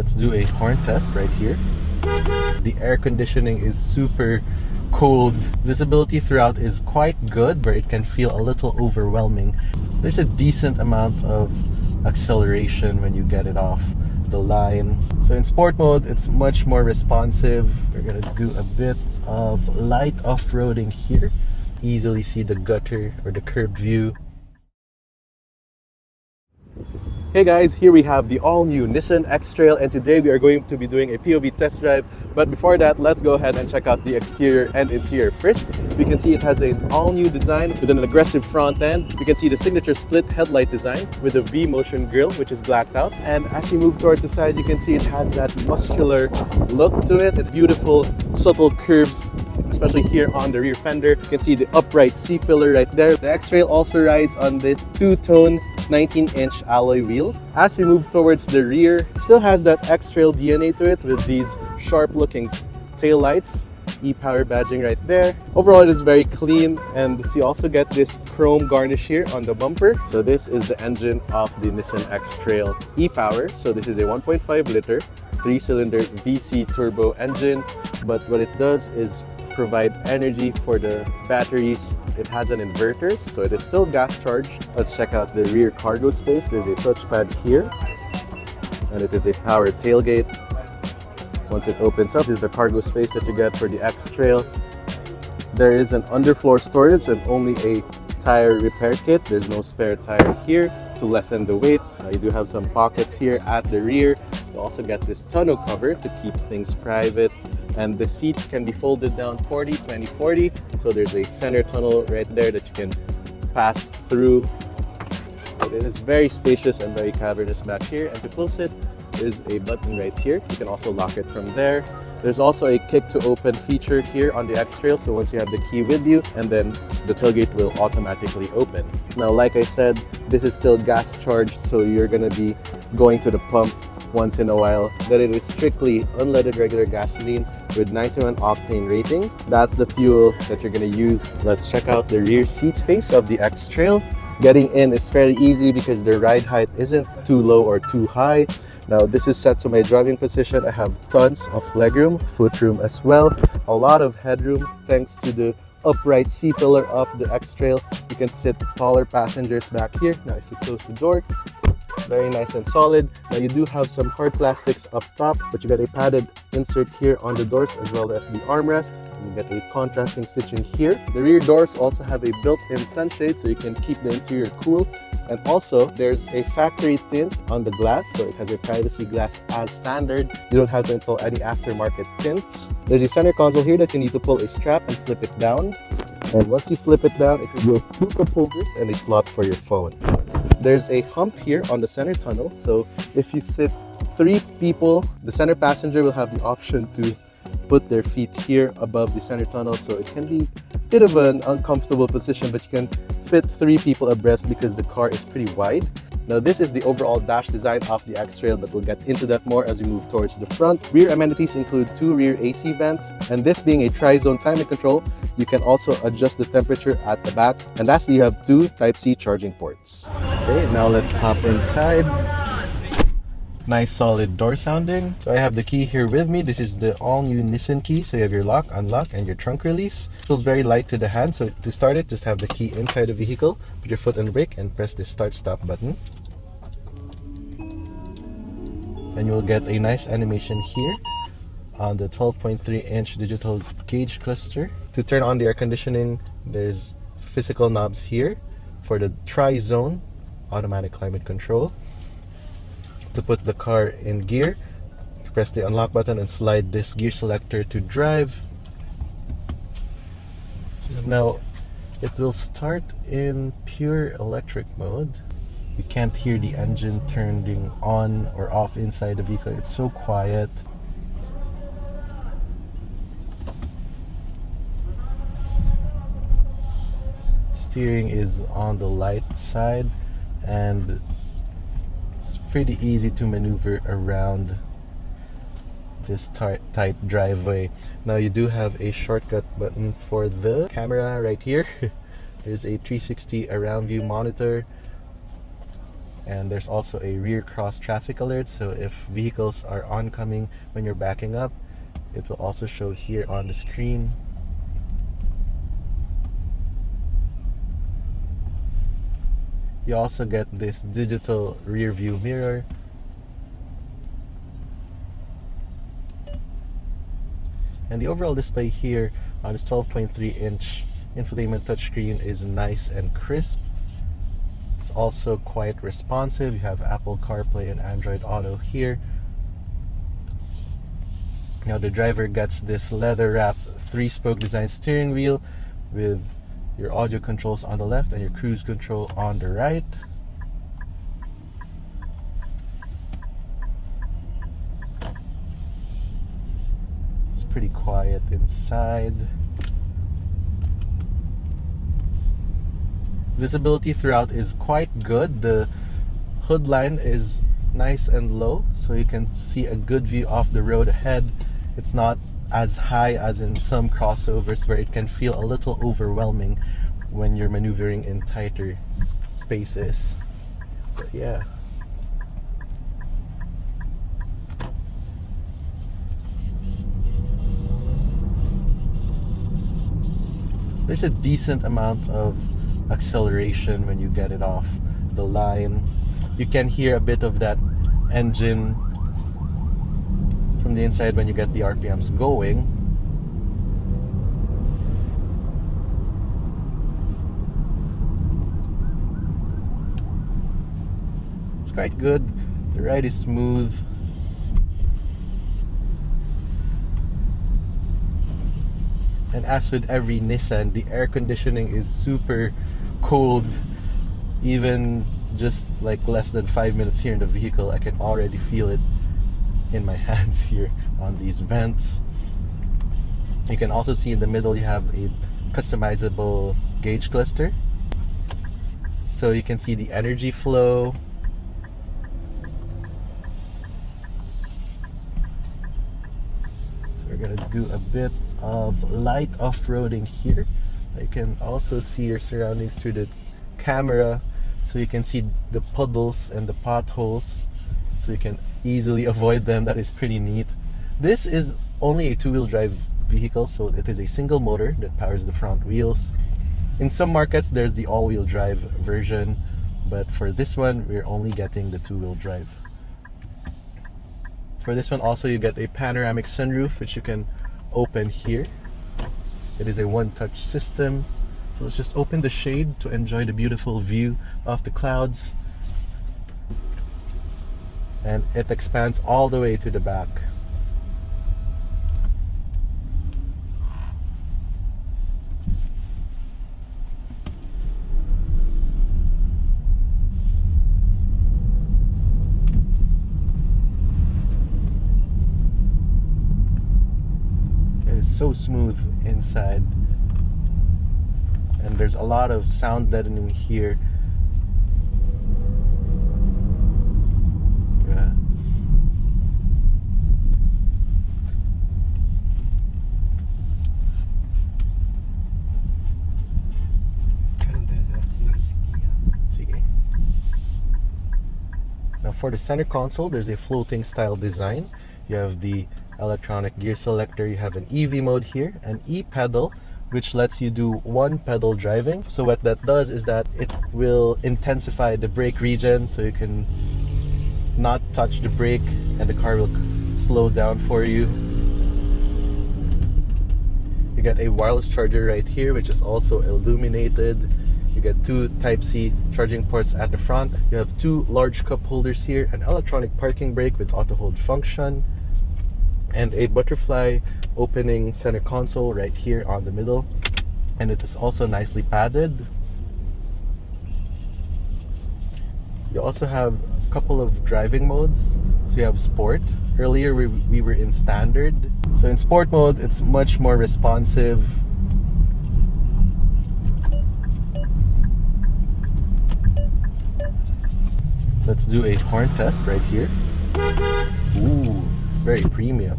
Let's do a horn test right here. The air conditioning is super cold. Visibility throughout is quite good, but it can feel a little overwhelming. There's a decent amount of acceleration when you get it off the line. So in sport mode, it's much more responsive. We're gonna do a bit of light off-roading here. Easily see the gutter or the curved view. Hey guys, here we have the all-new Nissan XTrail, and today we are going to be doing a POV test drive. But before that, let's go ahead and check out the exterior and interior. First, we can see it has an all-new design with an aggressive front end. We can see the signature split headlight design with a V-motion grille, which is blacked out. And as we move towards the side, you can see it has that muscular look to it. It's beautiful, subtle curves, especially here on the rear fender. You can see the upright C-pillar right there. The XTrail also rides on the two-tone 19-inch alloy wheels. As we move towards the rear, it still has that XTrail DNA to it with these sharp-looking tail lights, e-power badging right there. Overall, it is very clean, and you also get this chrome garnish here on the bumper. So this is the engine of the Nissan XTrail e-power. So this is a 1.5 liter 3-cylinder VC turbo engine, but what it does is provide energy for the batteries. It has an inverter, so it is still gas charged. Let's check out the rear cargo space. There's a touchpad here, and it is a powered tailgate. Once it opens up, this is the cargo space that you get for the XTrail. There is an underfloor storage and only a tire repair kit. There's no spare tire here to lessen the weight. You do have some pockets here at the rear. You also get this tonneau cover to keep things private, and the seats can be folded down 40, 20, 40. So there's a center tunnel right there that you can pass through. It is very spacious and very cavernous back here, and to close it, there's a button right here. You can also lock it from there. There's also a kick to open feature here on the XTrail, so once you have the key with you, and then the tailgate will automatically open. Now, like I said, this is still gas charged, so you're gonna be going to the pump once in a while. That it is strictly unleaded regular gasoline with 91 octane ratings. That's the fuel that you're gonna use. Let's check out the rear seat space of the XTrail. Getting in is fairly easy because the ride height isn't too low or too high. Now this is set to my driving position. I have tons of legroom, footroom as well, a lot of headroom thanks to the upright C-pillar of the XTrail. You can sit taller passengers back here. Now if you close the door, very nice and solid. Now you do have some hard plastics up top, but you got a padded insert here on the doors as well as the armrest. You get a contrasting stitching here. The rear doors also have a built-in sunshade, so you can keep the interior cool. And also, there's a factory tint on the glass, so it has a privacy glass as standard. You don't have to install any aftermarket tints. There's a center console here that you need to pull a strap and flip it down. And once you flip it down, it will go 2 cup holders and a slot for your phone. There's a hump here on the center tunnel, so if you sit 3 people, the center passenger will have the option to put their feet here above the center tunnel, so it can be a bit of an uncomfortable position, but you can fit 3 people abreast because the car is pretty wide. Now this is the overall dash design of the XTrail, but we'll get into that more as we move towards the front. Rear amenities include 2 rear AC vents, and this being a tri-zone climate control, you can also adjust the temperature at the back. And lastly, you have 2 Type-C charging ports. Okay, now let's hop inside. Nice solid door sounding. So I have the key here with me. This is the all-new Nissan key. So you have your lock, unlock, and your trunk release. It feels very light to the hand. So to start it, just have the key inside the vehicle. Put your foot on the brake and press the start-stop button. And you will get a nice animation here on the 12.3-inch digital gauge cluster. To turn on the air conditioning, there's physical knobs here for the tri-zone automatic climate control. To put the car in gear, press the unlock button and slide this gear selector to drive. Now it will start in pure electric mode. You can't hear the engine turning on or off inside the vehicle. It's so quiet. Steering is on the light side, and it's pretty easy to maneuver around this tight driveway. Now you do have a shortcut button for the camera right here. There's a 360 around view monitor, And there's also a rear cross traffic alert, so if vehicles are oncoming when you're backing up, it will also show here on the screen. You also get this digital rear view mirror. And the overall display here on this 12.3-inch infotainment touchscreen is nice and crisp. It's also quite responsive. You have Apple CarPlay and Android Auto here. Now the driver gets this leather-wrapped 3-spoke design steering wheel with your audio controls on the left and your cruise control on the right. It's pretty quiet inside. Visibility throughout is quite good. The hood line is nice and low, so you can see a good view off the road ahead. It's not as high as in some crossovers where it can feel a little overwhelming when you're maneuvering in tighter spaces. But yeah. There's a decent amount of acceleration when you get it off the line. You can hear a bit of that engine from the inside when you get the RPMs going. It's quite good. The ride is smooth. And as with every Nissan, the air conditioning is super cold. Even just like less than 5 minutes here in the vehicle, I can already feel it in my hands here on these vents. You can also see in the middle you have a customizable gauge cluster, so you can see the energy flow. So we're gonna do a bit of light off-roading here. You can also see your surroundings through the camera, so you can see the puddles and the potholes, so you can easily avoid them. That is pretty neat. This is only a two-wheel drive vehicle, so it is a single motor that powers the front wheels. In some markets there's the all-wheel drive version, but for this one we're only getting the two-wheel drive. For this one also you get a panoramic sunroof, which you can open here. It is a one-touch system, so let's just open the shade to enjoy the beautiful view of the clouds. And it expands all the way to the back. It is so smooth inside, and there's a lot of sound deadening here. Now for the center console, there's a floating style design. You have the electronic gear selector, you have an EV mode here, an E-pedal, which lets you do one pedal driving. So what that does is that it will intensify the brake region, so you can not touch the brake and the car will slow down for you. You get a wireless charger right here, which is also illuminated. You get two Type-C charging ports at the front. You have two large cup holders here, an electronic parking brake with auto hold function, and a butterfly opening center console right here on the middle. And it is also nicely padded. You also have a couple of driving modes. So you have sport. Earlier we were in standard. So in sport mode, it's much more responsive. Let's do a horn test right here. Ooh, it's very premium.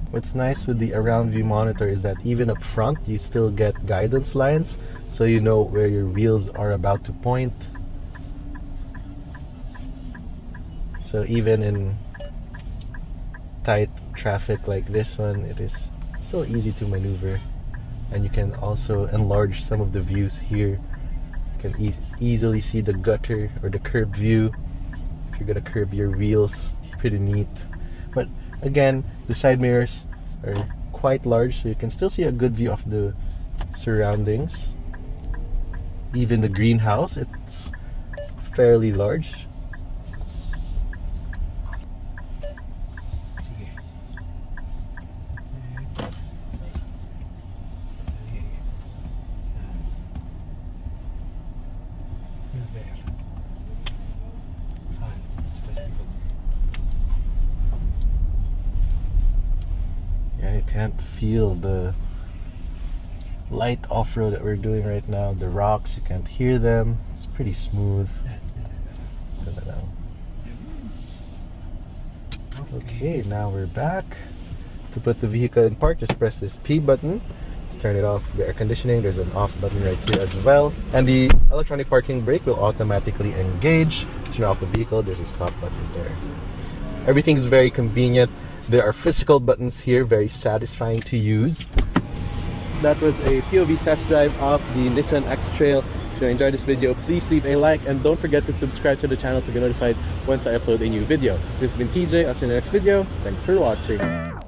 What's nice with the around view monitor is that even up front you still get guidance lines, so you know where your wheels are about to point. So even in tight traffic like this one, it is still easy to maneuver. And you can also enlarge some of the views here. You can easily see the gutter or the curb view if you're gonna curb your wheels. Pretty neat. But again, the side mirrors are quite large, so you can still see a good view of the surroundings. Even the greenhouse, it's fairly large. Yeah, you can't feel the light off-road that we're doing right now. The rocks, you can't hear them. It's pretty smooth. Okay, now we're back. To put the vehicle in park, just press this P button. Let's turn it off. The air conditioning, there's an off button right here as well. And the electronic parking brake will automatically engage. Turn off the vehicle, there's a stop button there. Everything's very convenient. There are physical buttons here, very satisfying to use. That was a POV test drive of the Nissan XTrail. If you enjoyed this video, please leave a like and don't forget to subscribe to the channel to be notified once I upload a new video. This has been TJ. I'll see you in the next video. Thanks for watching.